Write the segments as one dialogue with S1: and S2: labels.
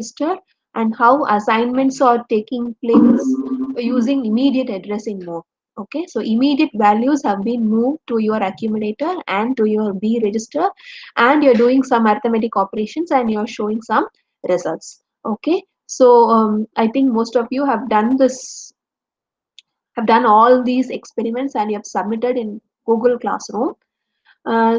S1: register and how assignments are taking place using immediate addressing mode. Okay, so immediate values have been moved to your accumulator and to your B register, and you're doing some arithmetic operations and you're showing some results. Okay, so I think most of you have done this, have done all these experiments and you have submitted in Google Classroom.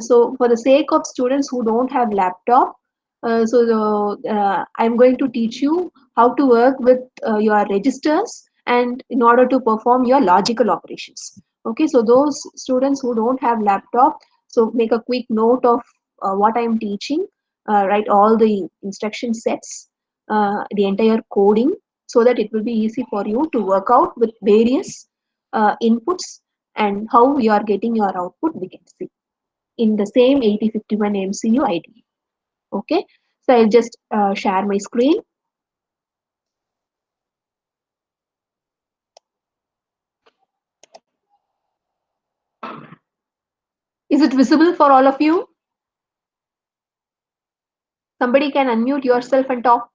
S1: So for the sake of students who don't have laptop, I'm going to teach you how to work with your registers and in order to perform your logical operations. Okay, so those students who don't have laptop, so make a quick note of what I'm teaching, write all the instruction sets, the entire coding, so that it will be easy for you to work out with various inputs and how you are getting your output we can see in the same 8051 MCU IDE. Okay, so I'll just share my screen. Is it visible for all of you? Somebody can unmute yourself and talk.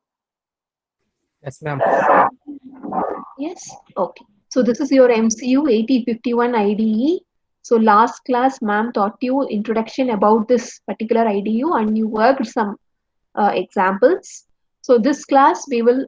S2: Yes, ma'am.
S1: Yes. Okay. So this is your MCU 8051 IDE. So last class, ma'am taught you introduction about this particular IDU and you worked some examples. So this class we will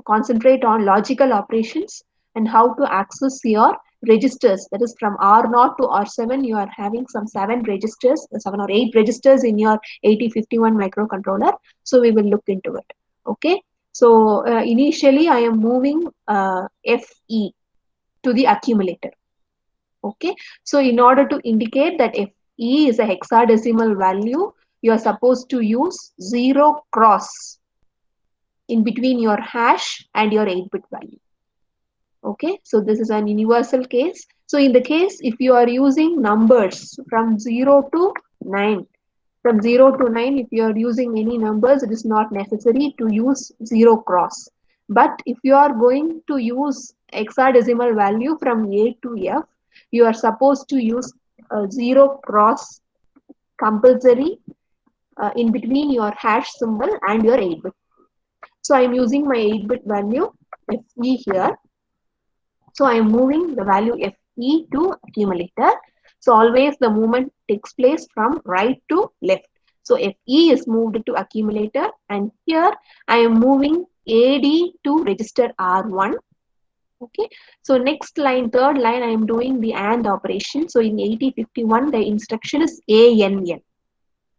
S1: concentrate on logical operations and how to access your registers. That is from R0 to R7. You are having some 7 or 8 registers in your 8051 microcontroller. So we will look into it. Okay. So initially I am moving FE to the accumulator. Okay. So in order to indicate that FE is a hexadecimal value, you are supposed to use 0 cross in between your hash and your 8-bit value. Okay, so this is an universal case. So in the case, if you are using numbers from 0 to 9, from 0 to 9, if you are using any numbers, it is not necessary to use 0 cross. But if you are going to use hexadecimal value from A to F, you are supposed to use 0 cross compulsory in between your hash symbol and your 8-bit. So I am using my 8-bit value FE here. So I am moving the value FE to accumulator. So always the movement takes place from right to left. So FE is moved to accumulator and here I am moving AD to register R1. Okay. So next line, third line, I am doing the AND operation. So in 8051, the instruction is ANL.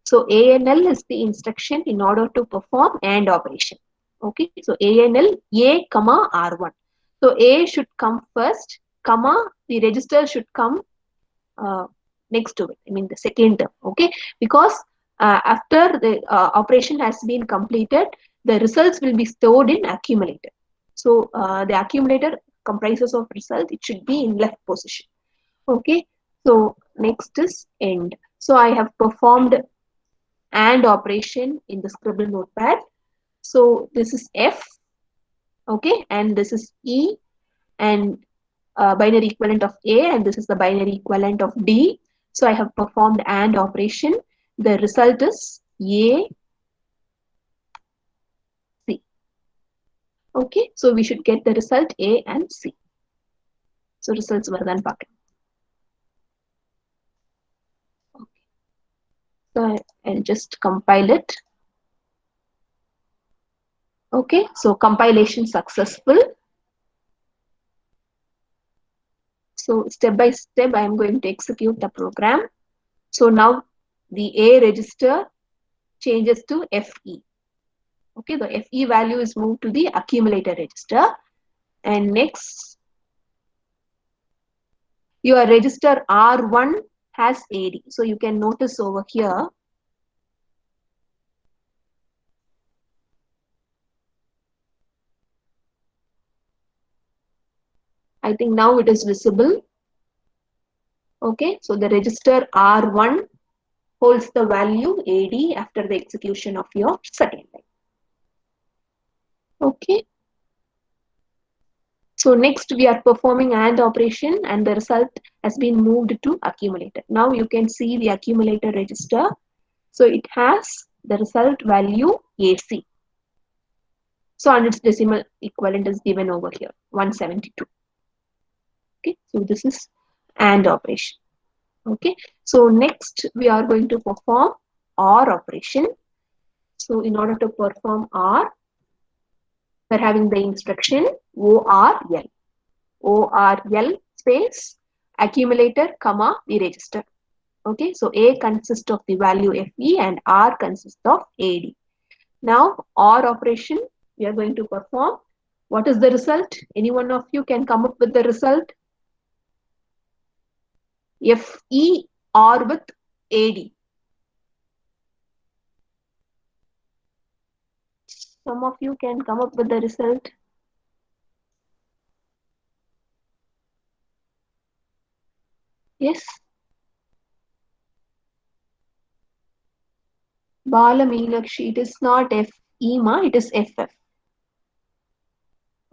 S1: So ANL is the instruction in order to perform AND operation. Okay, so ANL A comma R1. So A should come first, comma the register should come uh, next to it. I mean the second term. Okay, because after the operation has been completed, the results will be stored in accumulator. So the accumulator comprises of result. It should be in left position. Okay, so next is end. So I have performed AND operation in the scribble notepad. So this is F, okay, and this is E, and binary equivalent of A, and this is the binary equivalent of D. So I have performed AND operation. The result is A, C. Okay, so we should get the result A and C. So results were then bucket. Okay. So I'll just compile it. Okay, so compilation successful. So step by step, I am going to execute the program. So now the A register changes to FE. Okay, the FE value is moved to the accumulator register. And next, your register R1 has AD. So you can notice over here, I think now it is visible. Okay, so the register R1 holds the value AD after the execution of your second line. Okay. So next we are performing AND operation and the result has been moved to accumulator. Now you can see the accumulator register. So it has the result value AC. So, and its decimal equivalent is given over here, 172. Okay, so this is AND operation. Okay, so next we are going to perform OR operation. So, in order to perform OR, we're having the instruction ORL. ORL space accumulator, comma, the register. Okay, so A consists of the value FE and R consists of AD. Now, OR operation we are going to perform. What is the result? Any one of you can come up with the result? FE OR with AD. Some of you can come up with the result. Yes. Bala Meenakshi, it is not FE ma, it is FF.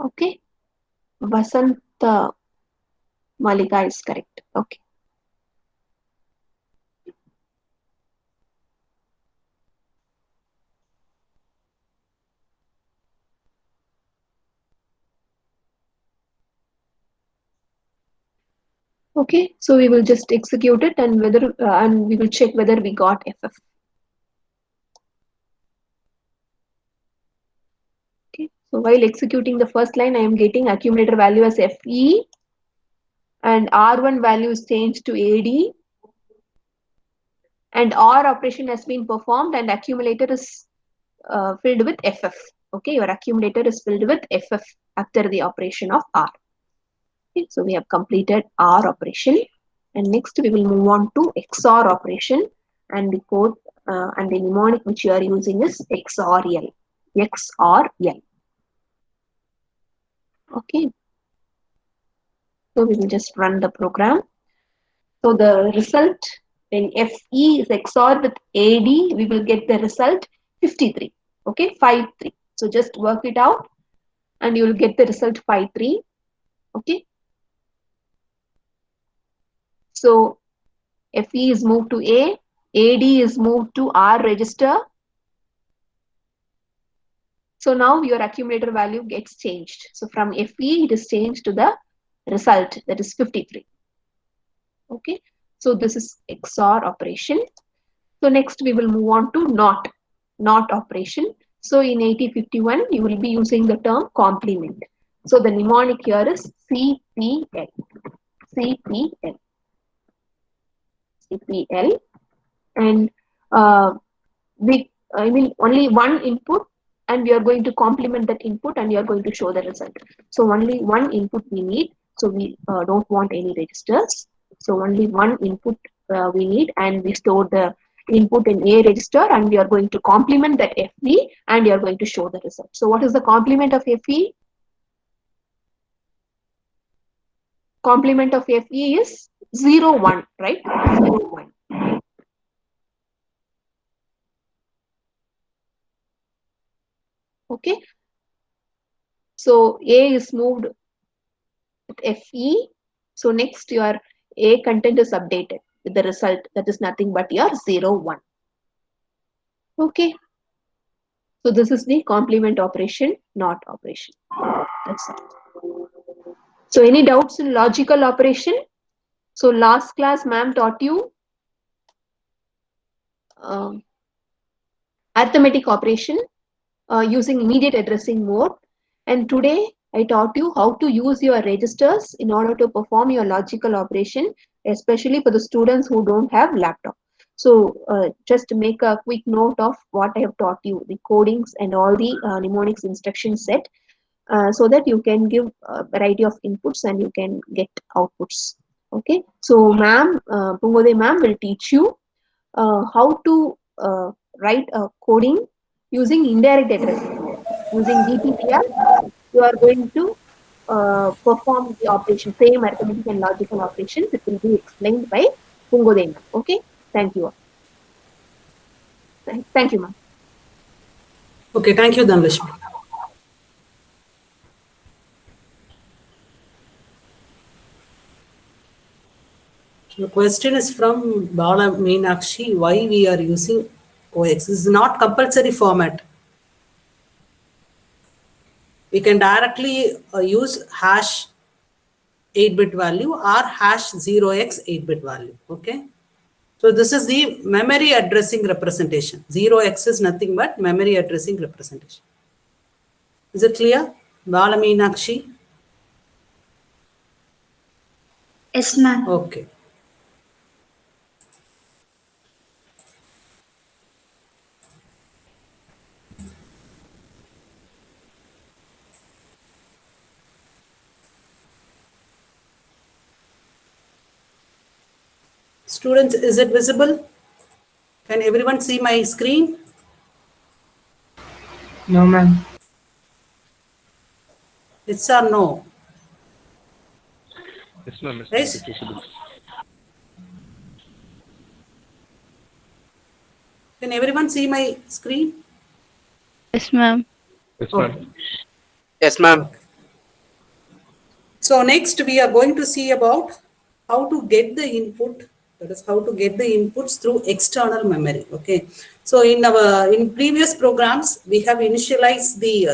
S1: Okay. Vasanta Malika is correct. Okay. Okay, so we will just execute it and we will check whether we got FF. Okay, so while executing the first line, I am getting accumulator value as FE and R1 value is changed to AD and OR operation has been performed and accumulator is filled with FF. Okay, your accumulator is filled with FF after the operation of R. Okay, so we have completed OR operation and next we will move on to XOR operation and the code and the mnemonic which you are using is XORL. XORL. Okay, so we will just run the program. So the result when FE is XOR with AD, we will get the result 53. Okay, 53. So just work it out and you will get the result 53. Okay. So FE is moved to A, AD is moved to R register. So now your accumulator value gets changed. So from FE, it is changed to the result that is 53. Okay. So this is XOR operation. So next we will move on to NOT operation. So in 8051, you will be using the term complement. So the mnemonic here is CPL. CPL. CPL. And only one input and we are going to complement that input and you are going to show the result. So only one input we need. So we don't want any registers. So only one input we need and we store the input in A register and we are going to complement that FE and you are going to show the result. So what is the complement of FE? Complement of FE is 0, 1, right? 0, 1. Okay. So A is moved with FE. So next your A content is updated with the result that is nothing but your 0, 1. Okay. So this is the complement operation, NOT operation. That's all. So any doubts in logical operation? So last class ma'am taught you arithmetic operation using immediate addressing mode. And today I taught you how to use your registers in order to perform your logical operation, especially for the students who don't have laptop. So just to make a quick note of what I have taught you, the codings and all the mnemonics instruction set, so that you can give a variety of inputs and you can get outputs. Okay, so ma'am, Pungode ma'am will teach you how to write a coding using indirect addressing mode. Using DPTR, you are going to perform the operation, same arithmetic and logical operations. It will be explained by Pungode ma'am. Okay, thank you. Thank you, ma'am.
S3: Okay, thank you, Dhanlashmi. The question is from Bala Meenakshi, why we are using OX. This is not compulsory format. we can directly use hash 8-bit value or hash 0x 8-bit value. Okay. So this is the memory addressing representation. 0x is nothing but memory addressing representation. Is it clear? Bala Meenakshi?
S4: Yes, ma'am.
S3: Okay. Students, is it visible? Can everyone see my screen?
S2: No, ma'am.
S3: It's or no?
S5: Yes, ma'am.
S3: Yes?
S5: It's visible.
S3: Can everyone see my screen?
S6: Yes, ma'am.
S5: Yes,
S3: Okay.
S5: ma'am.
S7: Yes, ma'am.
S3: So next we are going to see about how to get the input, that is how to get the inputs through external memory. Okay. So in previous programs we have initialized the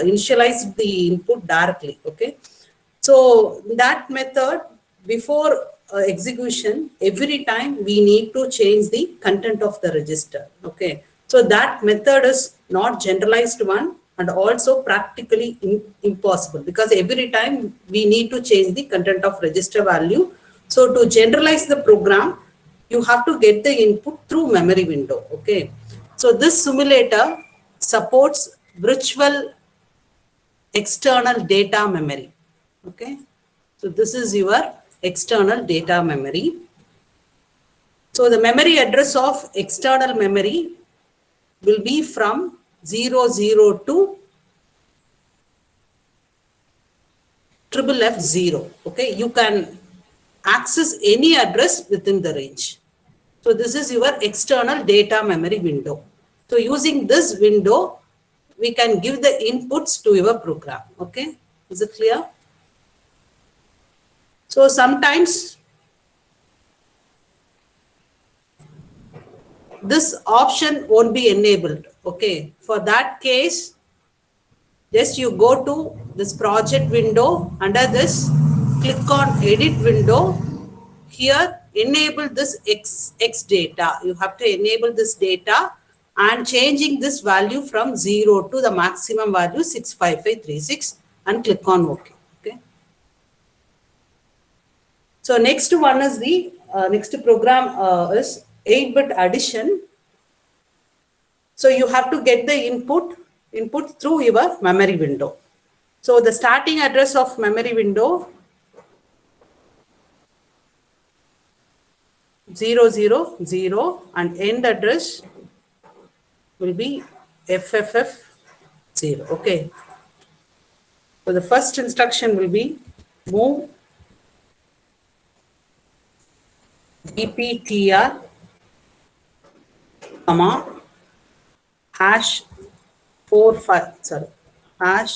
S3: input directly. Okay. So that method, before execution, every time we need to change the content of the register. Okay. So that method is not generalized one and also practically impossible, because every time we need to change the content of register value. So to generalize the program, you have to get the input through memory window. Okay. So this simulator supports virtual external data memory. Okay. So this is your external data memory. So the memory address of external memory will be from 00 to FFF0. Okay. You can access any address within the range. So this is your external data memory window. So using this window, we can give the inputs to your program. Okay. Is it clear? So sometimes this option won't be enabled. Okay. For that case, just you go to this project window. Under this, click on edit window. Here, enable this X data. You have to enable this data and changing this value from 0 to the maximum value 65536 and click on OK. Okay. So next one is the next program is 8-bit addition. So you have to get the input through your memory window. So the starting address of memory window 000 and end address will be FFF0. Okay. So the first instruction will be move DPTR, hash 0010. I'm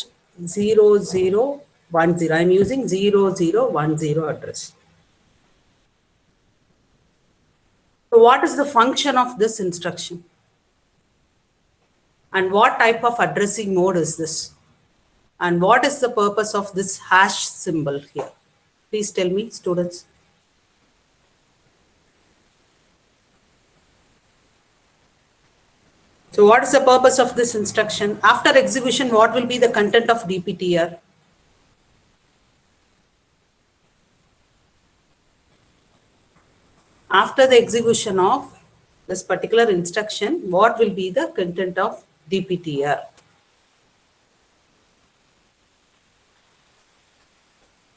S3: using 0010 address. So what is the function of this instruction? And what type of addressing mode is this? And what is the purpose of this hash symbol here? Please tell me, students. So what is the purpose of this instruction? After execution, what will be the content of DPTR? After the execution of this particular instruction, what will be the content of DPTR?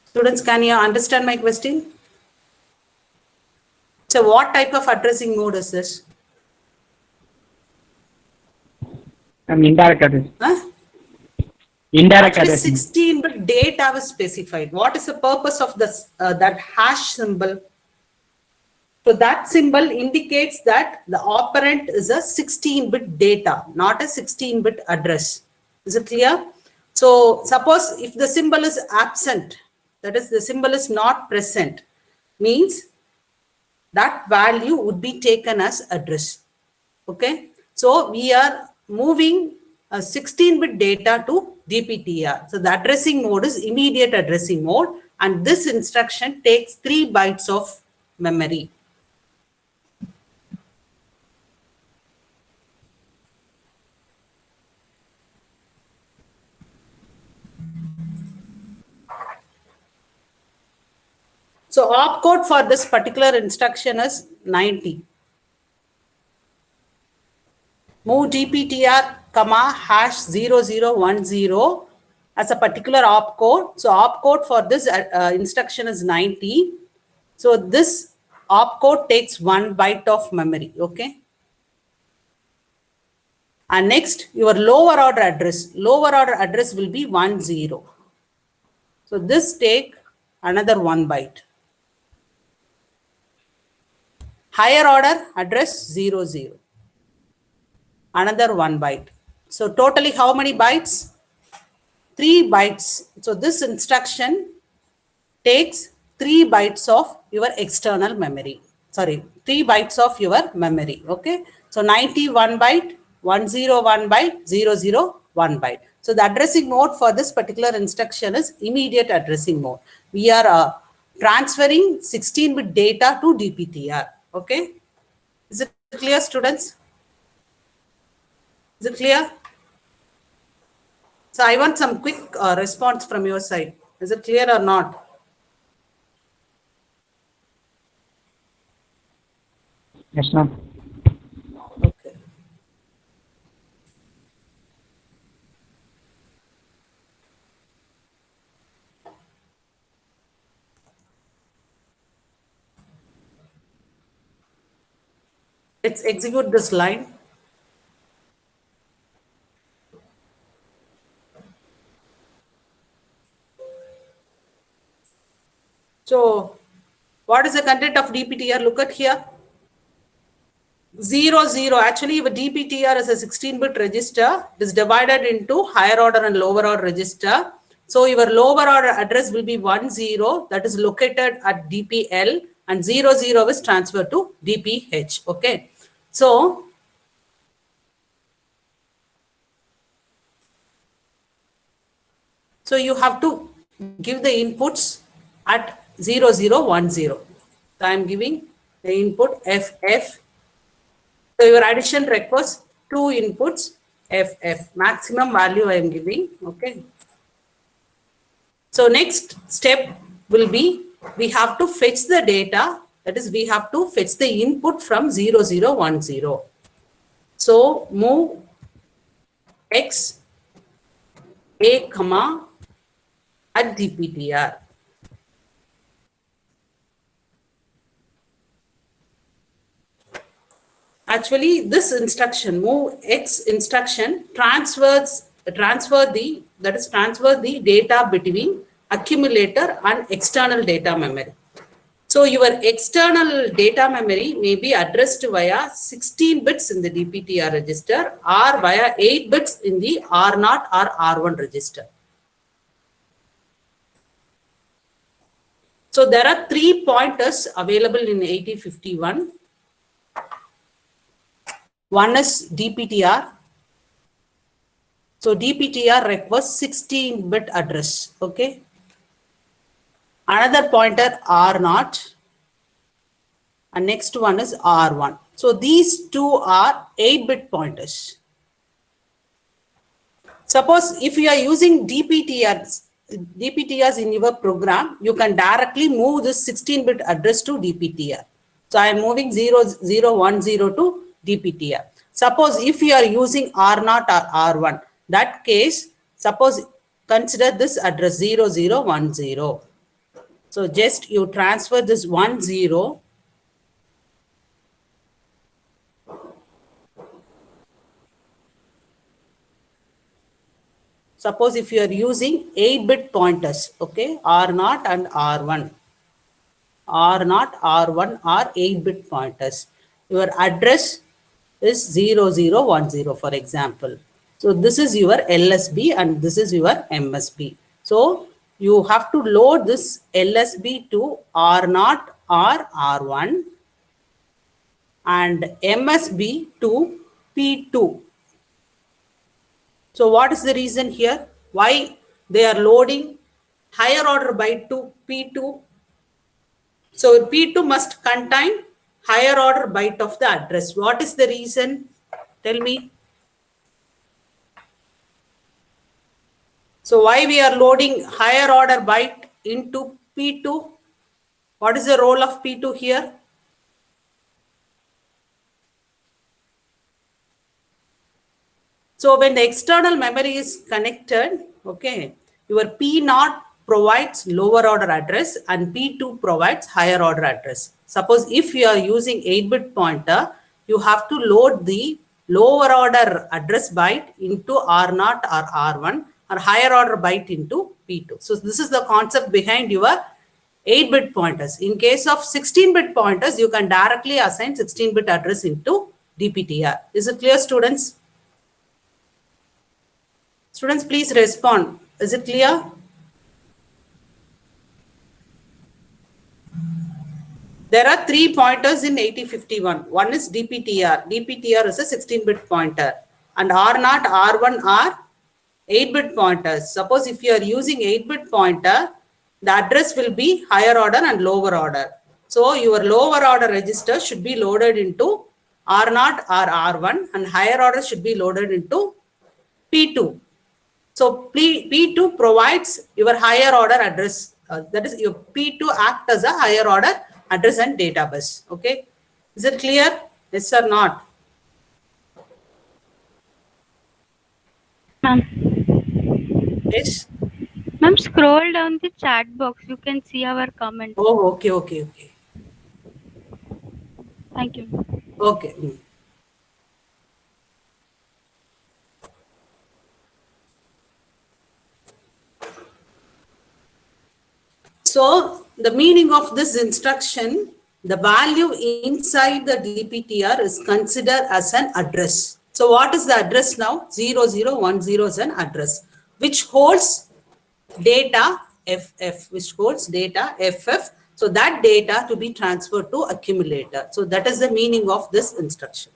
S3: Students, can you understand my question? So what type of addressing mode is this?
S2: Indirect address.
S3: Huh?
S2: Indirect
S3: Actually,
S2: address.
S3: 16-bit data was specified. What is the purpose of this that hash symbol? So that symbol indicates that the operand is a 16-bit data, not a 16-bit address. Is it clear? So suppose if the symbol is absent, that is the symbol is not present, means that value would be taken as address. Okay. So we are moving 16-bit data to DPTR. So the addressing mode is immediate addressing mode, and this instruction takes 3 bytes of memory. So opcode for this particular instruction is 90. Move DPTR, comma, hash 0010 as a particular opcode. So opcode for this instruction is 90. So this opcode takes 1 byte of memory, okay? And next, your lower order address. Lower order address will be 10. So this take another 1 byte. Higher order address 00. Another 1 byte. So totally how many bytes? 3 bytes. So this instruction takes 3 bytes of your external memory. Sorry, 3 bytes of your memory. Okay. So 91 byte, 101 byte, 001 byte. So the addressing mode for this particular instruction is immediate addressing mode. We are transferring 16-bit data to DPTR. Okay. Is it clear, students? Is it clear? So I want some quick response from your side. Is it clear or not?
S2: Yes, ma'am.
S3: Okay. Let's execute this line. So what is the content of DPTR? Look at here. 00. Actually, your DPTR is a 16-bit register. It is divided into higher order and lower order register. So your lower order address will be 10, that is located at DPL, and 00 is transferred to DPH. Okay. So you have to give the inputs at 0010. So I am giving the input FF. So your addition requires 2 inputs FF. Maximum value I am giving. Okay. So next step will be we have to fetch the data. That is, we have to fetch the input from 0010. So move X A comma at DPTR. Actually, this instruction, move X instruction, transfer the data between accumulator and external data memory. So your external data memory may be addressed via 16 bits in the DPTR register or via 8 bits in the R0 or R1 register. So there are 3 pointers available in 8051. One is DPTR. So DPTR requires 16-bit address. Okay. Another pointer R0. And next one is R1. So these two are 8-bit pointers. Suppose if you are using DPTRs in your program, you can directly move this 16-bit address to DPTR. So I am moving 0010 to DPTR. Suppose if you are using R0 or R1, that case, suppose consider this address 0010. So just you transfer this 10. Suppose if you are using 8-bit pointers, okay, R0 and R1. R0, R1 are 8-bit pointers. Your address is 0010, for example. So this is your LSB and this is your MSB. So you have to load this LSB to R0 or R1 and MSB to P2. So what is the reason here? Why they are loading higher order byte to P2? So P2 must contain higher order byte of the address. What is the reason? Tell me. So why we are loading higher order byte into P2? What is the role of P2 here? So when the external memory is connected, okay, your P0 provides lower order address and P2 provides higher order address. Suppose if you are using 8-bit pointer, you have to load the lower order address byte into R0 or R1 or higher order byte into P2. So this is the concept behind your 8-bit pointers. In case of 16-bit pointers, you can directly assign 16-bit address into DPTR. Is it clear, students? Students, please respond. Is it clear? There are 3 pointers in 8051. One is DPTR. DPTR is a 16-bit pointer. And R0, R1 are 8-bit pointers. Suppose if you are using 8-bit pointer, the address will be higher order and lower order. So your lower order register should be loaded into R0 or R1 and higher order should be loaded into P2. So P2 provides your higher order address. That is your P2 act as a higher order address and data bus. Okay. Is it clear? Yes or not?
S6: Ma'am.
S3: Yes.
S6: Ma'am, scroll down the chat box. You can see our comment.
S3: Oh, okay.
S6: Thank you.
S3: Okay. So the meaning of this instruction, the value inside the DPTR is considered as an address. So what is the address now? 0010 is an address which holds data FF, which holds data FF. So that data to be transferred to accumulator. So that is the meaning of this instruction.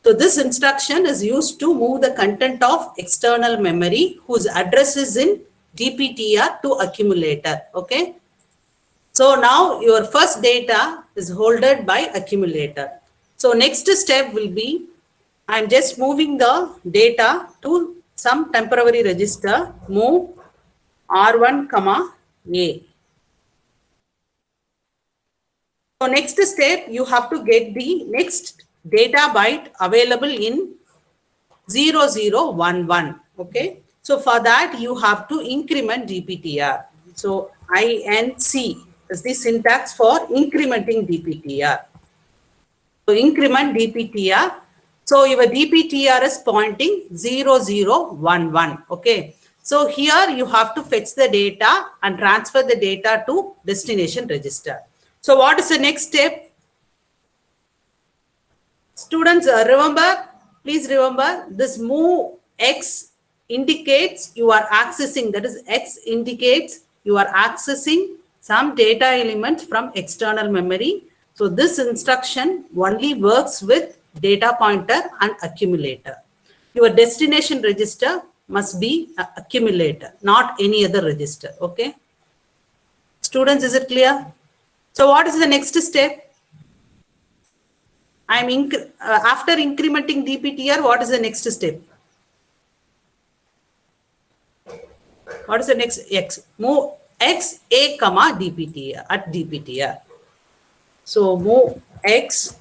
S3: So this instruction is used to move the content of external memory whose address is in DPTR to accumulator. Okay. So now your first data is holded by accumulator. So next step will be, I'm just moving the data to some temporary register, move R1, A. So next step, you have to get the next data byte available in 0011. Okay. So for that, you have to increment DPTR. So INC is the syntax for incrementing DPTR. So increment DPTR. So your DPTR is pointing 0011. Okay. So here you have to fetch the data and transfer the data to destination register. So what is the next step? Students, remember, please remember this move X indicates you are accessing, that is X indicates you are accessing some data elements from external memory. So this instruction only works with data pointer and accumulator. Your destination register must be accumulator, not any other register. Okay. Students, is it clear? So what is the next step? After incrementing DPTR, what is the next step? What is the next X? Move X A comma DPTR at DPTR. So move X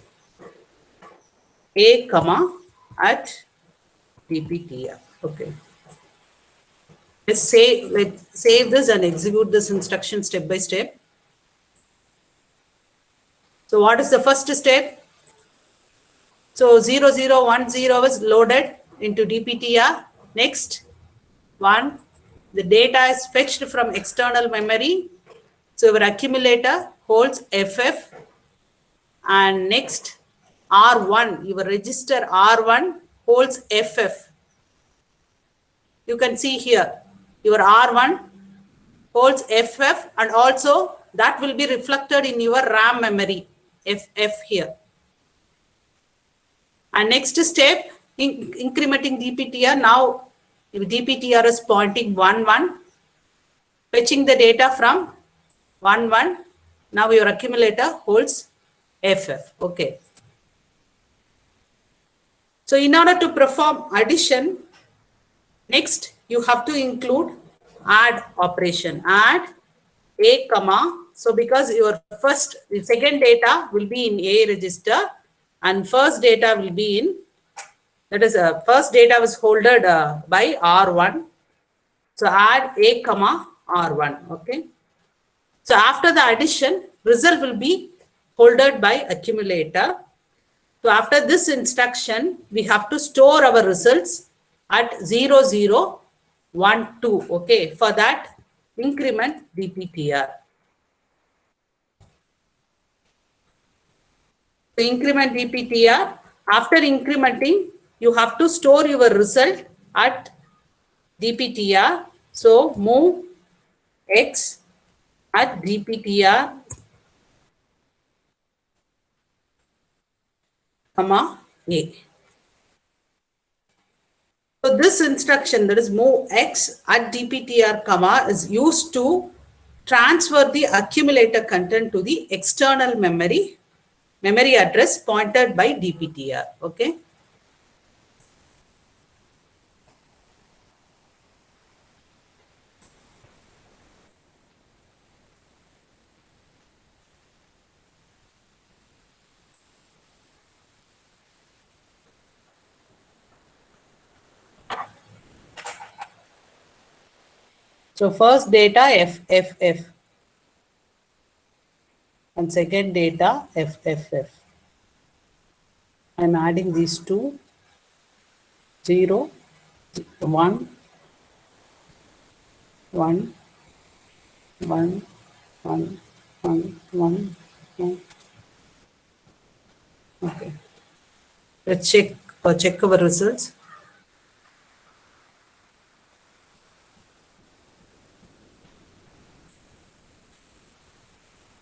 S3: A comma at DPTR. Okay. Let's save this and execute this instruction step by step. So what is the first step? So 0010 is loaded into DPTR. Next one, the data is fetched from external memory. So your accumulator holds FF. And next R1, your register R1 holds FF. You can see here, your R1 holds FF and also that will be reflected in your RAM memory, FF here. And next step, incrementing DPTR. Now if DPTR is pointing 1, 1, fetching the data from 1, 1, now your accumulator holds FF. Okay. So in order to perform addition, next you have to include add operation. Add A comma. So because your second data will be in A register and first data will be in, that is first data was holded by R1. So add A comma R1. Okay. So after the addition, result will be holded by accumulator. So after this instruction, we have to store our results at 0, 0, 1, 2. Okay. For that, increment DPTR. So increment DPTR. After incrementing, you have to store your result at DPTR. So move X at DPTR, comma A. So this instruction, that is move X at DPTR, comma, is used to transfer the accumulator content to the external memory address pointed by DPTR. Okay. So first data FFF and second data FFF. I'm adding these two, 0, 1, 1, 1, 1, 1, 1, 1. Okay. Let's check our results.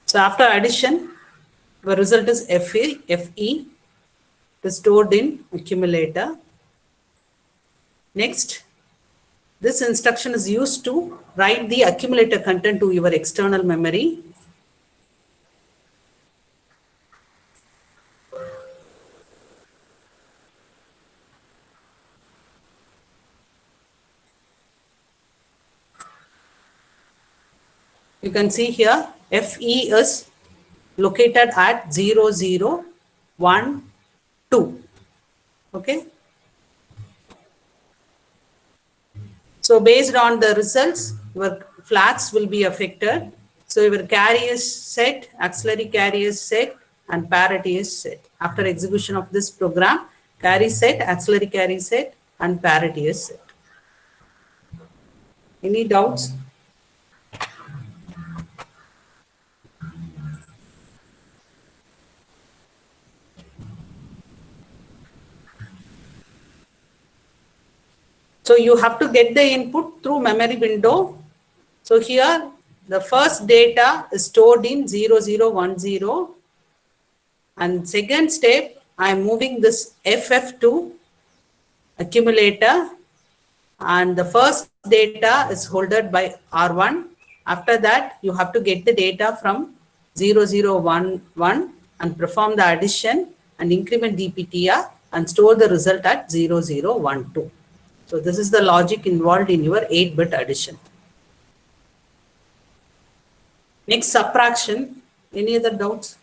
S3: So after addition, the result is FE. It is stored in accumulator. Next, this instruction is used to write the accumulator content to your external memory. You can see here FE is located at 0, 0, 1, 2. Okay. So based on the results, your flags will be affected. So your carry is set, auxiliary carry is set, and parity is set. After execution of this program, carry set, auxiliary carry set, and parity is set. Any doubts? So you have to get the input through memory window. So here the first data is stored in 0010, and second step I am moving this FF to accumulator, and the first data is holded by R1. After that you have to get the data from 0011 and perform the addition and increment DPTR and store the result at 0012. So this is the logic involved in your 8-bit addition. Next, subtraction. Any other doubts?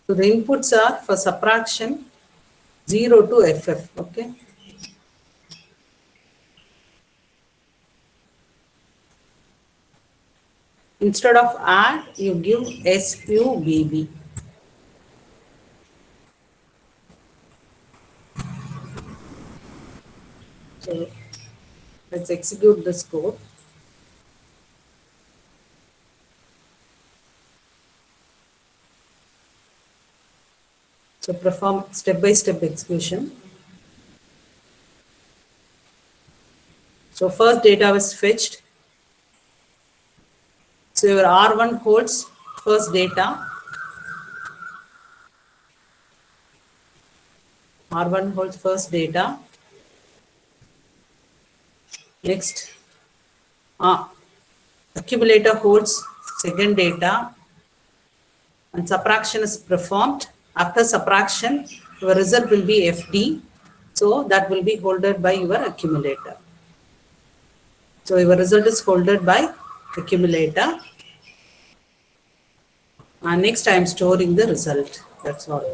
S3: So the inputs are for subtraction 0 to FF. Okay. Instead of add, you give SQBB. So let's execute this code. So perform step-by-step execution. So first data was fetched. So your R1 holds first data. R1 holds first data. Next, accumulator holds second data, and subtraction is performed. After subtraction, your result will be FD. So that will be holded by your accumulator. So your result is holded by accumulator. And next I am storing the result. That's all.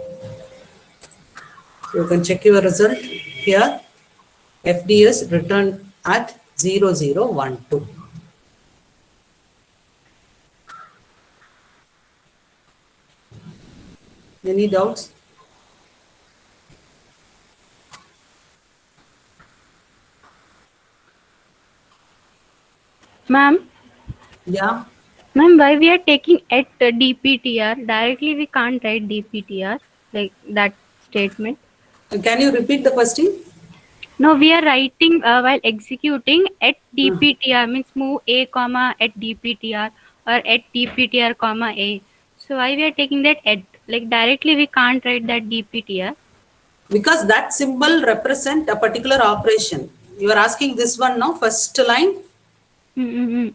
S3: You can check your result here. FD is returned at 0012. Any doubts?
S6: Ma'am,
S3: Yeah.
S6: ma'am, why we are taking at DPTR? Directly we can't write DPTR, like that statement.
S3: Can you repeat the question?
S6: No, we are writing while executing at DPTR means move A comma at DPTR or at DPTR comma A. So why we are taking that at, like directly we can't write that DPTR.
S3: Because that symbol represent a particular operation. You are asking this one now, first line.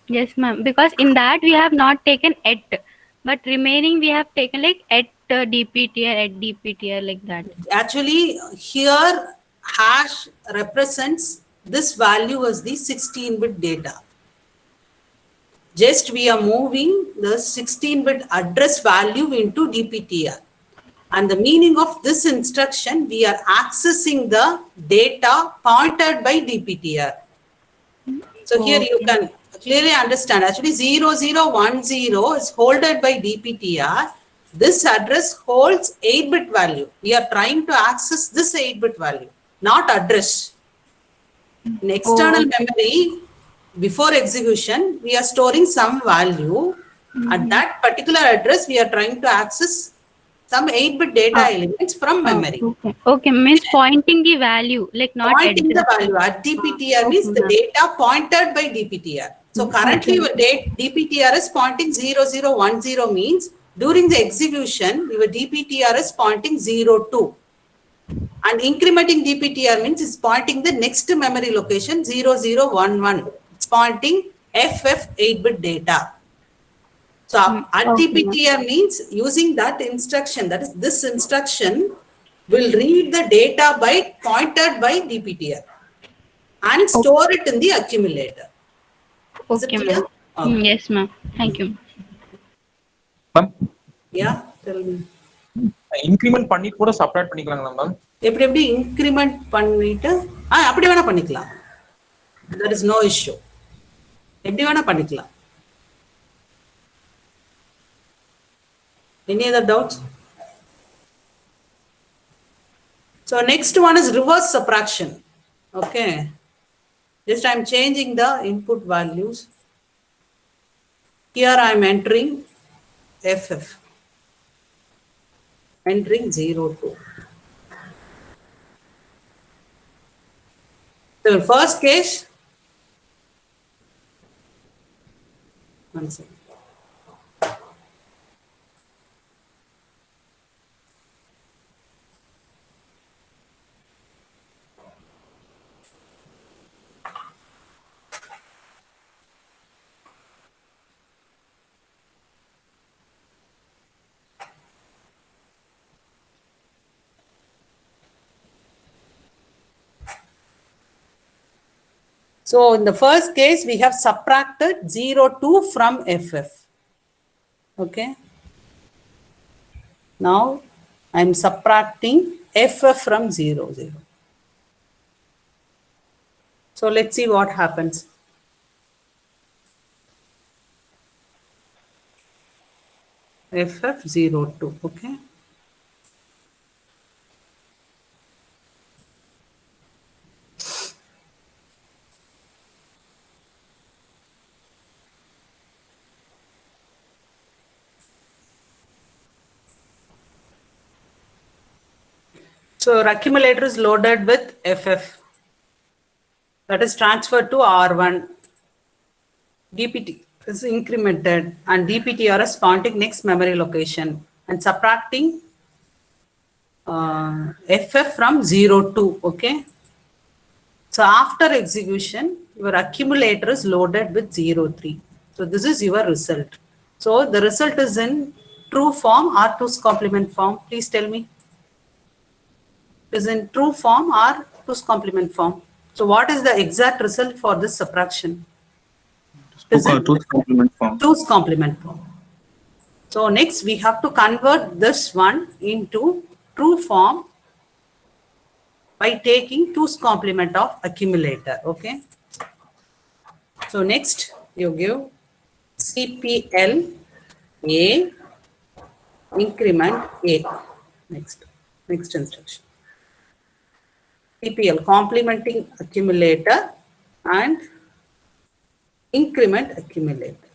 S6: Yes, ma'am. Because in that we have not taken at, but remaining we have taken like at DPTR like that.
S3: Actually, here hash represents this value as the 16-bit data. Just we are moving the 16-bit address value into DPTR. And the meaning of this instruction, we are accessing the data pointed by DPTR. So here you can clearly understand, actually 0010 is holded by DPTR. This address holds 8-bit value. We are trying to access this 8-bit value, not address. In external memory, before execution, we are storing some value. At that particular address, we are trying to access some 8-bit data elements from memory.
S6: Okay, means pointing the value, like not
S3: Pointing the
S6: address.
S3: value at DPTR means the data pointed by DPTR. So currently your DPTR is pointing 0010 means during the execution, your DPTR is pointing 02. And incrementing DPTR means it's pointing the next memory location 0011. It's pointing FF 8-bit data. So at DPTR means using that instruction, that is this instruction will read the data byte pointed by DPTR and store it in the accumulator. Is it
S6: Okay,
S3: clear?
S6: ma'am.
S3: Okay.
S6: Yes, ma'am. Thank you.
S2: Ma'am
S3: Yeah, tell me.
S2: Increment பண்ணி கூட subtract பண்ணிக்கலாங்களா ma'am?
S3: எப்படி increment பண்ணிட்டு அப்படி வேணா பண்ணிக்கலாம். There is no issue. எப்படி வேணா பண்ணிக்கலாம். Any other doubts? So next one is reverse subtraction. Okay. Just I'm changing the input values. Here I'm entering FF. Entering 02. So first case, one second. So in the first case, we have subtracted 02 from FF. Okay. Now I'm subtracting FF from 00. So let's see what happens. FF02. Okay. So your accumulator is loaded with FF. That is transferred to R1. DPT is incremented and DPTR is pointing next memory location and subtracting FF from 0 to, okay? So after execution, your accumulator is loaded with 03. So this is your result. So the result is in true form or 2's complement form. Please tell me. Is in true form or 2's complement form. So what is the exact result for this subtraction?
S2: 2's complement form.
S3: 2's complement form. So next we have to convert this one into true form by taking 2's complement of accumulator. Okay. So next you give CPL A increment A. Next instruction. CPL complementing accumulator and increment accumulator.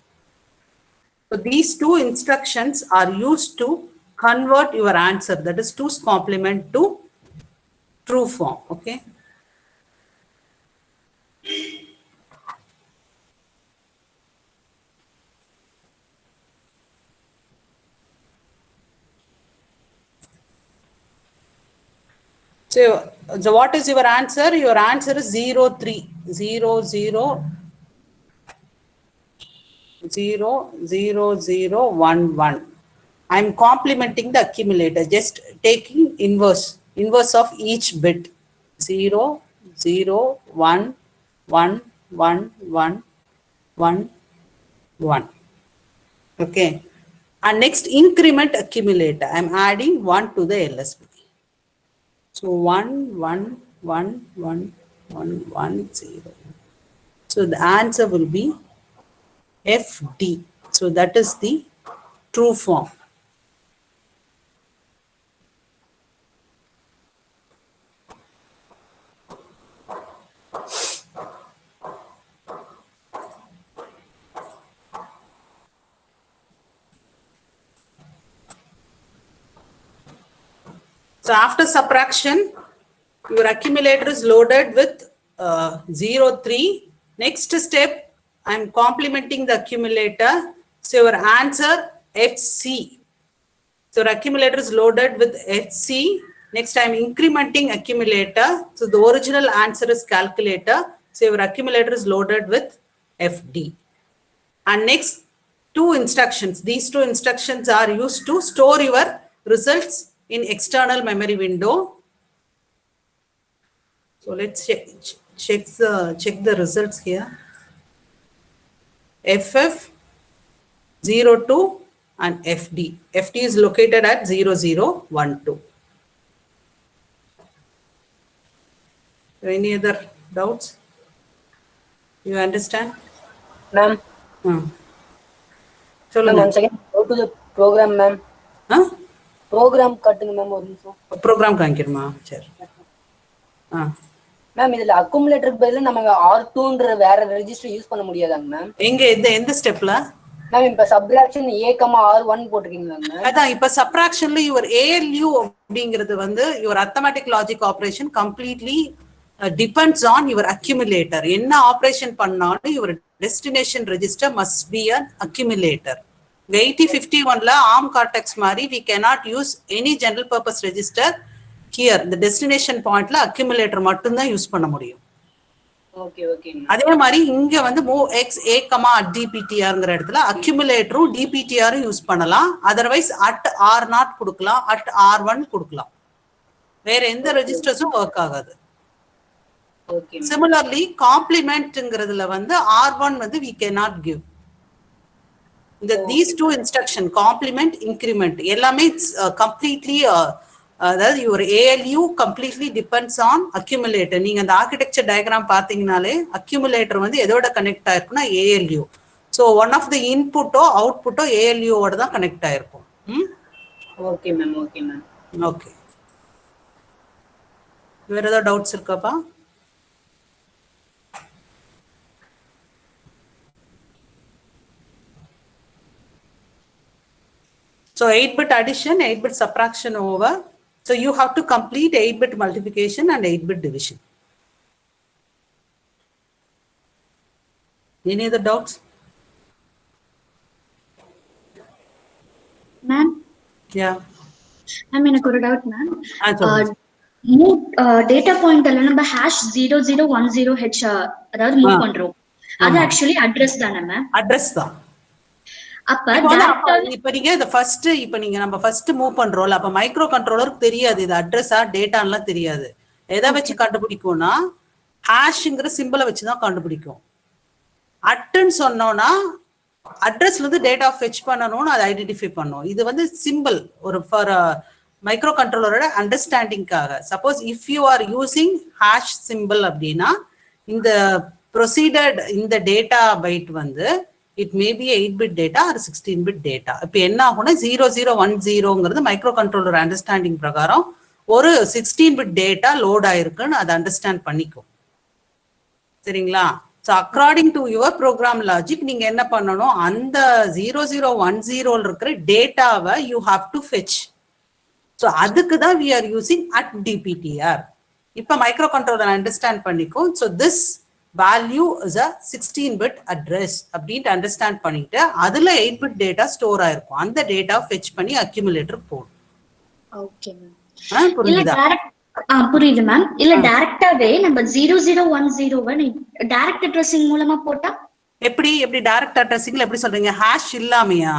S3: So these two instructions are used to convert your answer, that is 2's complement, to true form. Okay. So what is your answer? Your answer is 03 0 0 0 0 0 1 1. I'm complementing the accumulator, just taking inverse of each bit. 0 0 1 1 1 1 1 1. Okay. And next increment accumulator, I'm adding 1 to the LSB. So 1 1 1 1 1 1 0. So the answer will be FD. So that is the true form. So after subtraction, your accumulator is loaded with 03. Next step, I'm complementing the accumulator. So your answer FC. So your accumulator is loaded with FC. Next, I'm incrementing accumulator. So the original answer is calculator. So your accumulator is loaded with FD. And next two instructions. These two instructions are used to store your results in external memory window. So let's check the results here. FF 02 and FD. FD is located at 0012. Any other doubts? You understand?
S5: Ma'am.
S3: So
S5: once again, go to the program, ma'am.
S3: Huh?
S5: Program cutting, ma'am.
S3: Program kankirma. Sure.
S5: Ma'am, this accumulator பதில நம்ம R2ன்ற வேற register use பண்ண முடியாதாங்க ma'am?
S3: எங்க எந்த ஸ்டெப்ல?
S5: Ma'am இப்ப subtraction A, R1 போட்டுருக்கீங்களா ma'am?
S3: அதான் இப்ப சப்ட்ராக்ஷன்ல your ALU அப்படிங்கிறது வந்து your arithmetic logic operation completely depends on your accumulator. என்ன ஆபரேஷன் பண்ணாலும் your destination register must be an accumulator. 8051ல ARM Cortex மாதிரி we cannot use any general purpose register. Here the destination pointல accumulator மட்டும் தான் use பண்ண முடியும்.
S5: Okay okay.
S3: அதே மாதிரி இங்க வந்து MOVX A, @DPTRங்கற இடத்துல accumulatorம் DPTRம் யூஸ் பண்ணலாம். otherwise @R0 கொடுக்கலாம், @R1 கொடுக்கலாம். வேற எந்த ரெஜிஸ்டர்ஸும் வர்க் ஆகாது.
S5: ஓகே.
S3: Similarly complementங்கறதுல வந்து R1 வந்து we cannot give. These two instruction complement increment எல்லாமே completely அதாவது your ALU completely depends on accumulator. நீங்க அந்த architecture diagram பாத்தீங்கனாலே accumulator வந்து எதோட கனெக்ட் ஆயிருக்கும்னா ALU. So one of the input-ஓ output-ஓ ALU ஓட தான் கனெக்ட் ஆயிருக்கும்.
S5: Okay ma'am, okay ma'am.
S3: Okay. வேற ஏதாவது டவுட்ஸ் இருக்காப்பா? So 8-bit addition, 8-bit subtraction over. So you have to complete 8-bit multiplication and 8-bit division. Any other doubts?
S4: Ma'am,
S3: Yeah.
S4: எனக்கு ஒரு டவுட் மேம்.
S3: சொல்லுங்க.
S4: Data point எல்லாம் நம்ம #0010H அதாவது move பண்றோம். அது ஆக்சுவலி அட்ரஸ் தானே மேம்?
S3: அட்ரஸ் தான்.
S4: அப்ப
S3: இப்ப நீங்க இந்த ஃபர்ஸ்ட் நம்ம ஃபர்ஸ்ட் மூவ் பண்றோம்ல, அப்ப மைக்ரோ கண்ட்ரோலருக்கு தெரியாது இது அட்ரஸா டேட்டான்லாம் தெரியாது. எதை வச்சு கண்டுபிடிக்கும்னா ஹேஷ்ங்கிற சிம்பிளை வச்சு தான் கண்டுபிடிக்கும். அட்டுன்னு சொன்னோம்னா அட்ரஸ்ல இருந்து டேட்டா ஃபெச் பண்ணணும்னு அதை ஐடென்டிஃபை பண்ணும். இது வந்து சிம்பிள் ஒரு ஃபார் மைக்ரோ கண்ட்ரோலரோட அண்டர்ஸ்டாண்டிங்காக. Suppose if you are using hash simple அப்படின்னா இந்த ப்ரொசீடட் இந்த டேட்டா பைட் வந்து it may be 8-bit data or 16-bit data. இப்போ என்ன ஆகும்னா 0010ங்கிறது மைக்ரோ கண்ட்ரோலர் அண்டர்ஸ்டாண்டிங் பிரகாரம் ஒரு 16-bit டேட்டா லோட் ஆயிருக்குன்னு அதை அண்டர்ஸ்டாண்ட் பண்ணிக்கும். சரிங்களா? So according to your program logic நீங்க என்ன பண்ணணும், அந்த 0010 இருக்கிற டேட்டாவை you have to fetch. So அதுக்கு தான் வி ஆர் யூசிங் @dptr. இப்போ மைக்ரோ கண்ட்ரோலர் அண்டர்ஸ்டாண்ட் பண்ணிக்கும். So this value is a 16-bit address அப்படின்ட்டு அண்டர்ஸ்டாண்ட் பண்ணிட்டு அதுல 8-bit டேட்டா ஸ்டோர் ஆயிருக்கும். அந்த டேட்டா ஃபெச் பண்ணி அக்யூமுலேட்டர் போடும்.
S4: Okay ma'am.
S3: புரியுதா?
S4: புரியுது மேம். இல்ல டைரக்டாவே நம்ம 0010 டைரக்ட் அட்ரஸிங் மூலமா போட்டா
S3: எப்படி டைரக்ட் அட்ரஸிங்ல எப்படி சொல்றீங்க? ஹேஷ் இல்லாமையா?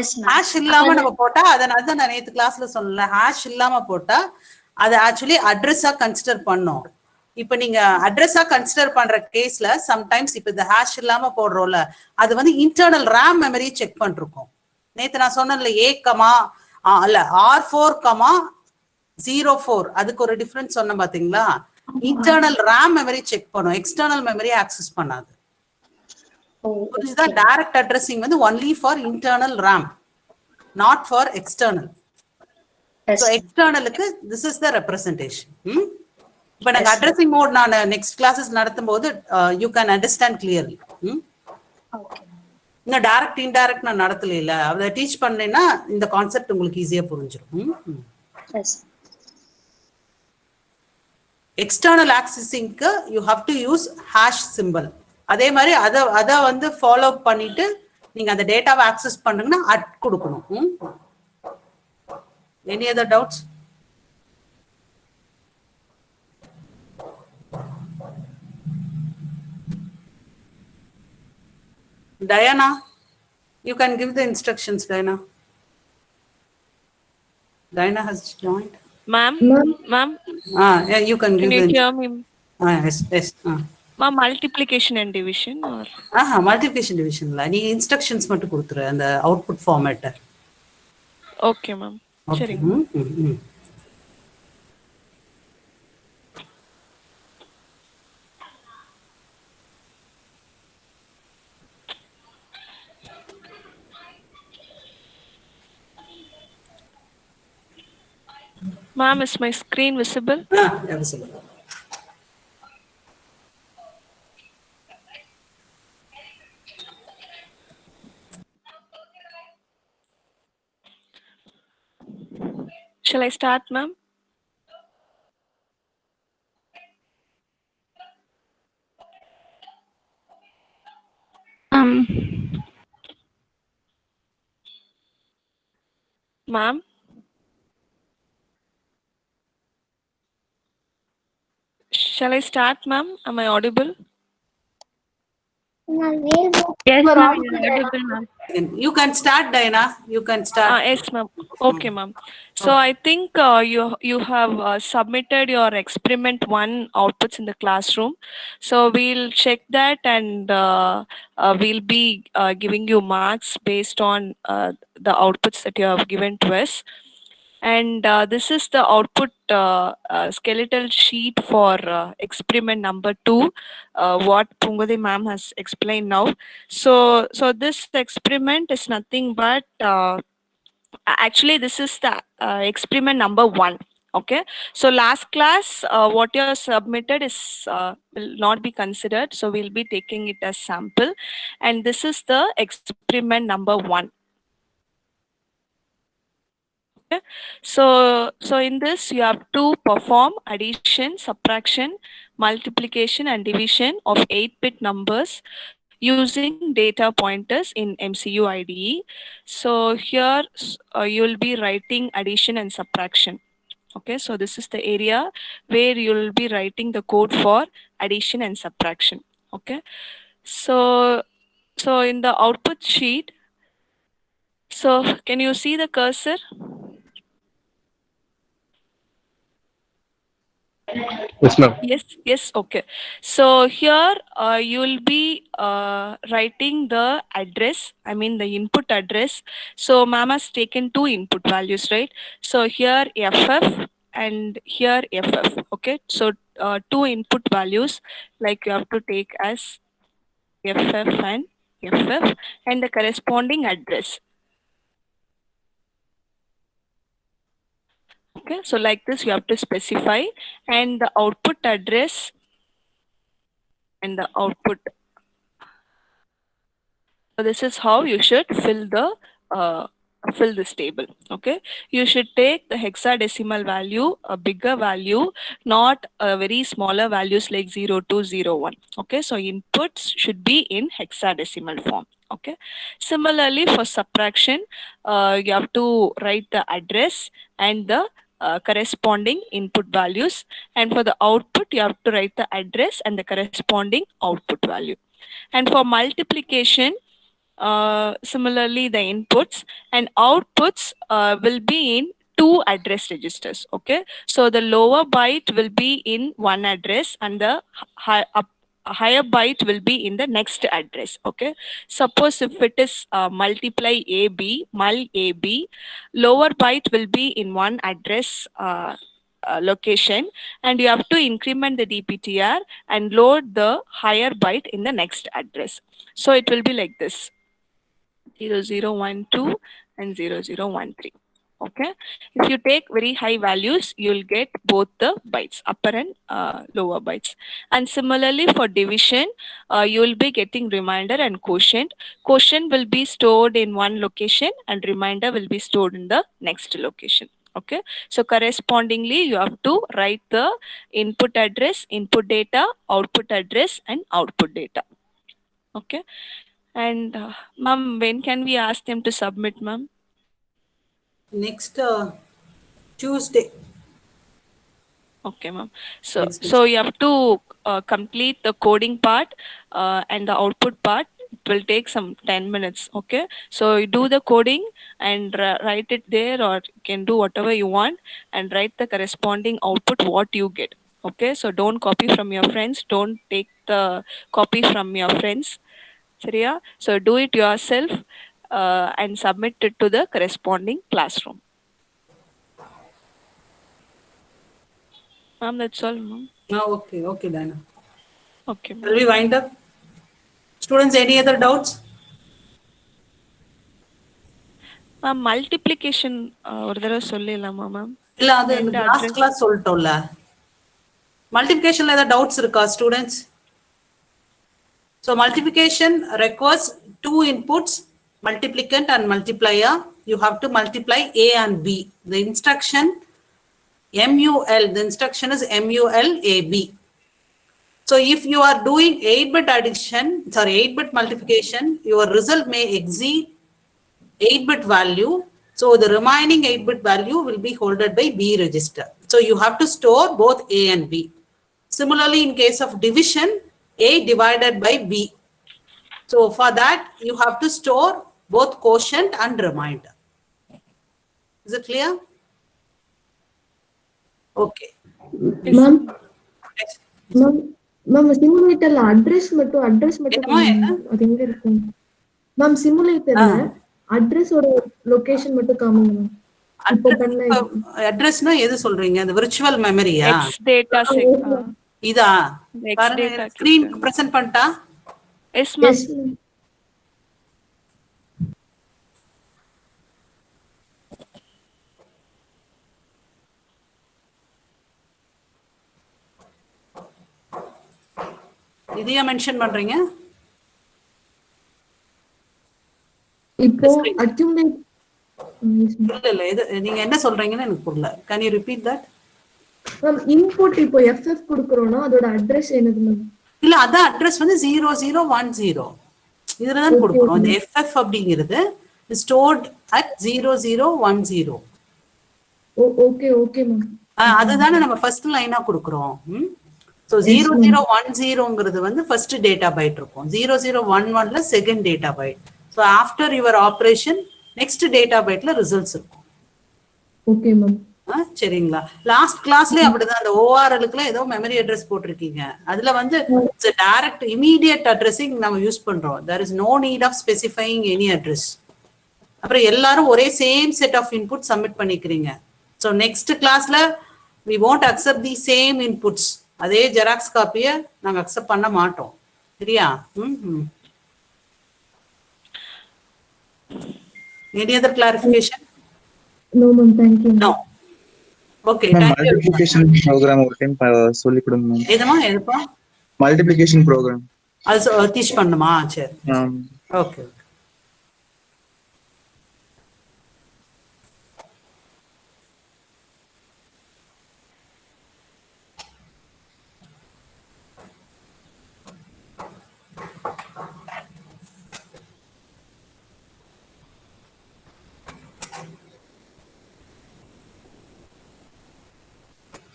S4: Yes ma'am.
S3: ஹேஷ் இல்லாம நம்ம போட்டா அதனால தான் நான் நேத்து கிளாஸ்ல சொன்னல, ஹேஷ் இல்லாம போட்டா அது ஆக்சுவலி அட்ரஸா கன்சிடர் பண்ணும். இப்ப நீங்க அட்ரஸா கன்சிடர் பண்ற கேஸ்ல சம்டைம்ஸ் இப்ப இந்த ஹேஷ் இல்லாம போடுறோம்ல, அது வந்து இன்டர்னல் ரேம் மெமரி செக் பண்ணிருக்கோம். நேத்து நான் சொன்னேன்ல R4,04 அதுக்கு ஒரு டிஃபரன்ஸ் சொன்ன பாத்தீங்களா? இன்டர்னல் ரேம் மெமரி செக் பண்ணும், எக்ஸ்டர்னல் மெமரி ஆக்சஸ் பண்ணாது. புரியுதா? டைரக்ட் அட்ரஸிங் வந்து only for internal RAM, not for external. So எக்ஸ்டர்னலுக்கு this is the representation. இப்போ நாங்க அட்ரஸிங் மோட் நான் நெக்ஸ்ட் கிளாஸஸ் நடத்தும் போது யூ கேன் அண்டர்ஸ்டாண்ட் கிளியர்லி. இன்னும் டைரக்ட் இன்டைரக்ட் நான் நடத்தல, அதை டீச் பண்ணேன்னா இந்த கான்செப்ட் உங்களுக்கு ஈஸியா புரிஞ்சிடும். எக்ஸ்டர்னல் ஆக்சஸிங்க்கு you have to use hash simple. அதே மாதிரி அதை வந்து ஃபாலோ பண்ணிட்டு நீங்க அந்த டேட்டாவை ஆக்சஸ் பண்ணுங்கன்னா அட் கொடுக்கணும். Any other doubts? Diana, you can give the instructions, Diana. Diana has joined.
S7: Ma'am.
S3: Yeah, you can give.
S7: Can you hear me?
S3: Yes.
S7: Ma'am, multiplication and division or?
S3: Multiplication division la. Nee instructions mattu kuduthru and the output format.
S7: Okay, ma'am.
S3: Okay.
S7: Ma'am, is my screen visible?
S3: Yeah, visible.
S7: Shall I start, ma'am? Ma'am? Shall I start, ma'am? Am I audible?
S6: Yes, ma'am.
S3: You can start, Diana. You can start.
S7: Yes, ma'am. Okay, ma'am. So I think you have submitted your experiment 1 outputs in the classroom. So we'll check that and we'll be giving you marks based on the outputs that you have given to us. And this is the output skeletal sheet for experiment number 2, what Pungadi ma'am has explained now. So this experiment is nothing but actually this is the experiment number 1. Okay, so last class what you have submitted is will not be considered, so we'll be taking it as sample, and this is the experiment number 1. So in this, you have to perform addition, subtraction, multiplication, and division of 8-bit numbers using data pointers in MCU IDE. So here you will be writing addition and subtraction. Okay, so this is the area where you will be writing the code for addition and subtraction. Okay, so in the output sheet, so can you see the cursor?
S8: Yes, ma'am.
S7: Yes, okay. So here you will be writing the address, I mean the input address. So ma'am has taken 2 input values, right? So here FF and here FF, okay? So 2 input values, like you have to take as FF and FF and the corresponding address. Okay, so like this you have to specify, and the output address and the output. So this is how you should fill this table. Okay, you should take the hexadecimal value, a bigger value, not a very smaller values like 0201. Okay, so inputs should be in hexadecimal form. Okay, similarly for subtraction, you have to write the address and the corresponding input values, and for the output you have to write the address and the corresponding output value. And for multiplication, similarly the inputs and outputs will be in 2 address registers. Okay, so the lower byte will be in one address and the higher byte will be in the next address. Okay, suppose if it is multiply AB, mul AB, lower byte will be in one address location, and you have to increment the DPTR and load the higher byte in the next address. So it will be like this: 0012 and 0013. Okay, if you take very high values, you will get both the bytes, upper and lower bytes. And similarly for division, you will be getting remainder and quotient. Quotient will be stored in one location and remainder will be stored in the next location. Okay, so correspondingly you have to write the input address, input data, output address, and output data. Okay, and ma'am, when can we ask them to submit, ma'am?
S3: Next Tuesday.
S7: Okay, ma'am. So you have to complete the coding part and the output part. It will take some 10 minutes. Okay, so you do the coding and write it there, or you can do whatever you want and write the corresponding output what you get. Okay, so don't copy from your friends. Don't take the copy from your friends. சரியா? So do it yourself and submit it to the corresponding classroom. Ma'am, that's all, ma'am.
S3: Okay, Diana.
S7: Okay, ma'am.
S3: Shall we wind up? Students, any other doubts?
S7: Ma'am, multiplication ஒரு தடவை சொல்லலாமா ma'am?
S3: இல்ல அது last class சொல்லிட்டோம்ல. மல்டிப்ளிகேஷன்ல ஏதாவது doubts இருக்கா students? So multiplication requires 2 inputs, multiplicand and multiplier. You have to multiply A and B. The instruction MUL, the instruction is MULAB. So if you are doing 8-bit addition, 8-bit multiplication, your result may exceed 8-bit value. So the remaining 8-bit value will be held by B register. So you have to store both A and B. Similarly, in case of division, A divided by B. So for that, you have to store both quotient and remainder. Is it clear? Okay.
S9: Ma'am, simulatorல address மட்டும் அது எங்க இருக்கு? Ma'am, simulatorல address ஓட location மட்டும் காமிங்க ma'am.
S3: அட்ரஸ்னா எது சொல்றீங்க? அந்த virtual memory-யா?
S7: X data set.
S3: இதா? பாருங்க ஸ்கிரீன் பிரசன்ட் பண்ணிட்டா?
S7: Yes, ma'am.
S3: இதையா மென்ஷன் பண்றீங்க?
S9: இப்போ accumulate
S3: இல்ல இது நீங்க என்ன சொல்றீங்கன்னு எனக்கு புரியல. Can you repeat that?
S9: Ma'am input இப்போ FF கொடுக்குறோம்னா அதோட அட்ரஸ் என்னது மேம்?
S3: இல்ல அதான் அட்ரஸ் வந்து 0010 இதுல தான் கொடுக்குறோம். இந்த FF அப்படிங்கிறது stored at 0010.
S9: Okay okay ma'am.
S3: அதுதானே நம்ம ஃபர்ஸ்ட் லைனா கொடுக்குறோம். ஸோ 0010ங்கிறது வந்து ஃபர்ஸ்ட் டேட்டா பைட் இருக்கும். 0011ல second data byte. So after your operation next data பைட்ல ரிசல்ட்ஸ் இருக்கும்.
S9: Okay ma'am.
S3: சரிங்களா? லாஸ்ட் கிளாஸ்லயே அப்படிதான் அந்த ஓஆர்எலுக்குலாம் ஏதோ மெமரி அட்ரஸ் போட்டிருக்கீங்க. அதுல வந்து டைரக்ட் இமீடியட் அட்ரஸிங் நம்ம யூஸ் பண்றோம். there is no need of specifying any address. அப்புறம் எல்லாரும் ஒரே same set of input submit பண்ணிக்கிறீங்க. ஸோ நெக்ஸ்ட் கிளாஸ்ல we won't accept the same inputs. அதே ஜெராக்ஸ் காப்பியை நாங்கள் அக்செப்ட் பண்ண மாட்டோம். சரியா? Any other clarification?
S9: No ma'am, thank you.
S3: No. Okay, thank you.
S2: Multiplication program ஒரு டைம் சொல்லி கொடுங்க மேம்.
S3: எதுப்பா?
S2: Multiplication program.
S3: அது டீச் பண்ணுமா? சரி. Okay.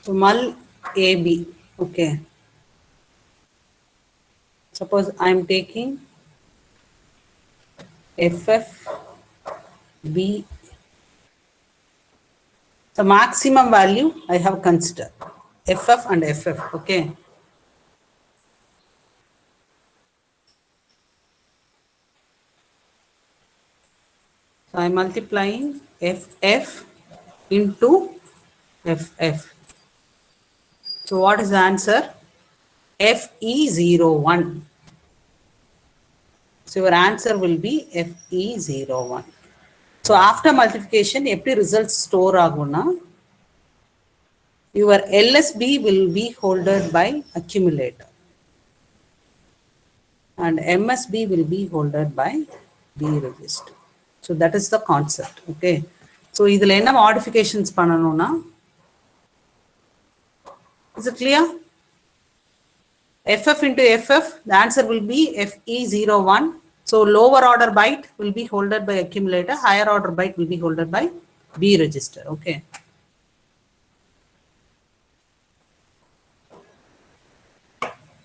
S3: So mul AB, okay. Suppose I am taking FF B. The maximum value I have considered FF and FF, okay. So I am multiplying FF into FF. So what is the answer? FE01. So your answer will be FE01. So after multiplication, every result store aguna, your LSB will be holded by accumulator and MSB will be holded by B register. So that is the concept, okay. So idhula enna modifications pananona? Is it clear? FF into FF, the answer will be FE01. So lower order byte will be holded by accumulator, higher order byte will be holded by B register, okay.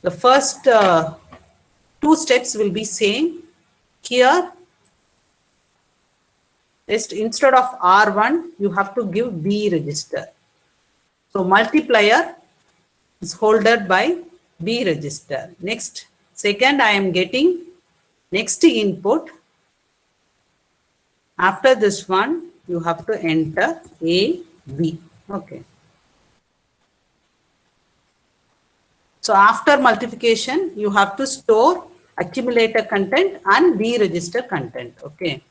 S3: The first two steps will be same. Here, instead of R1, you have to give B register. So multiplier is holded by B register. Next, second I am getting next input. After this one, you have to enter A, B, okay. So after multiplication, you have to store accumulator content and B register content, okay.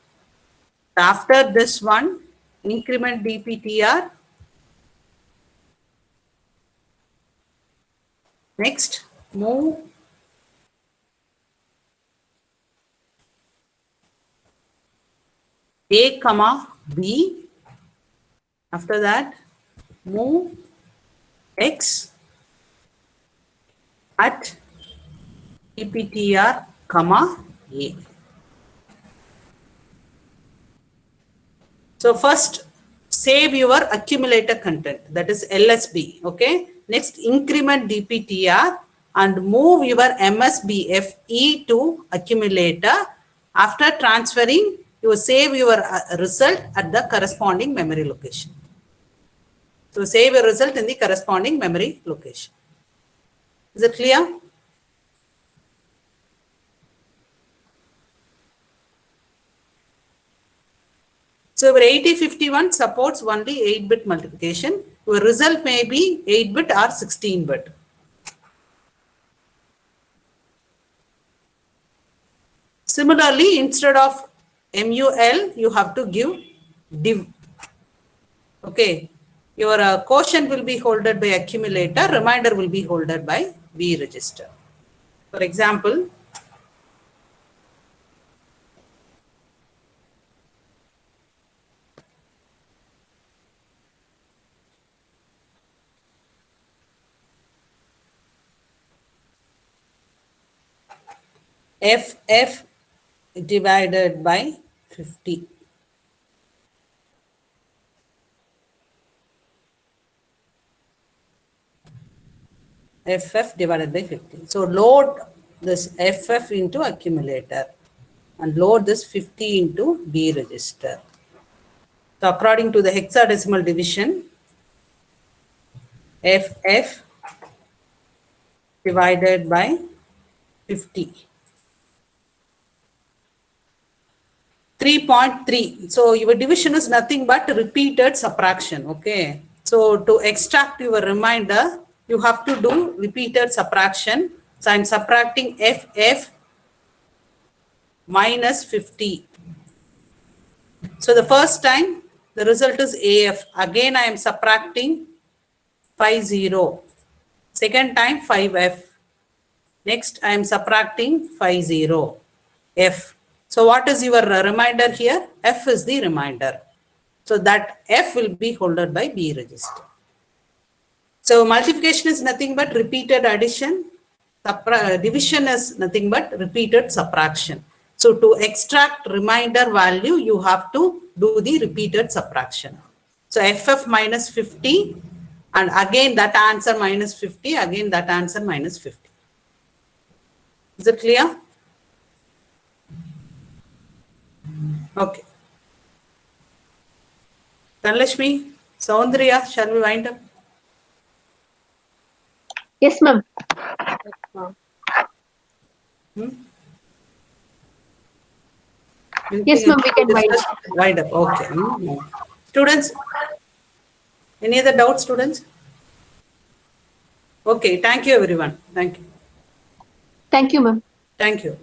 S3: After this one, increment DPTR. Next, move A comma B. After that, move X at DPTR comma A. So first, save your accumulator content, that is LSB, okay. Next, increment DPTR and move your MSB FE to accumulator. After transferring, you save your result at the corresponding memory location. So save your result in the corresponding memory location. Is it clear? So your 8051 supports only 8-bit multiplication. Your result may be 8-bit or 16-bit. Similarly, instead of MUL, you have to give div. Okay. Your quotient will be holded by accumulator, remainder will be holded by B register. For example, FF divided by 50. FF divided by 50. So load this FF into accumulator and load this 50 into B register. So according to the hexadecimal division, FF divided by 50. 3.3. So your division is nothing but repeated subtraction. Okay. So to extract your remainder, you have to do repeated subtraction. So I'm subtracting FF minus 50. So the first time the result is AF. Again I am subtracting 50. Second time 5F. Next I am subtracting 50. F. So what is your remainder here? F is the remainder. So that F will be holded by B register. So multiplication is nothing but repeated addition. Division is nothing but repeated subtraction. So to extract remainder value, you have to do the repeated subtraction. So FF minus 50 and again that answer minus 50, again that answer minus 50. Is it clear? Okay. Dhanlakshmi, Soundriya, shall we wind up?
S1: Yes, ma'am. Yes, ma'am, we can wind up.
S3: Wind up, okay. Students, any other doubts, students? Okay, thank you everyone. Thank you.
S1: Thank you, ma'am.
S3: Thank you.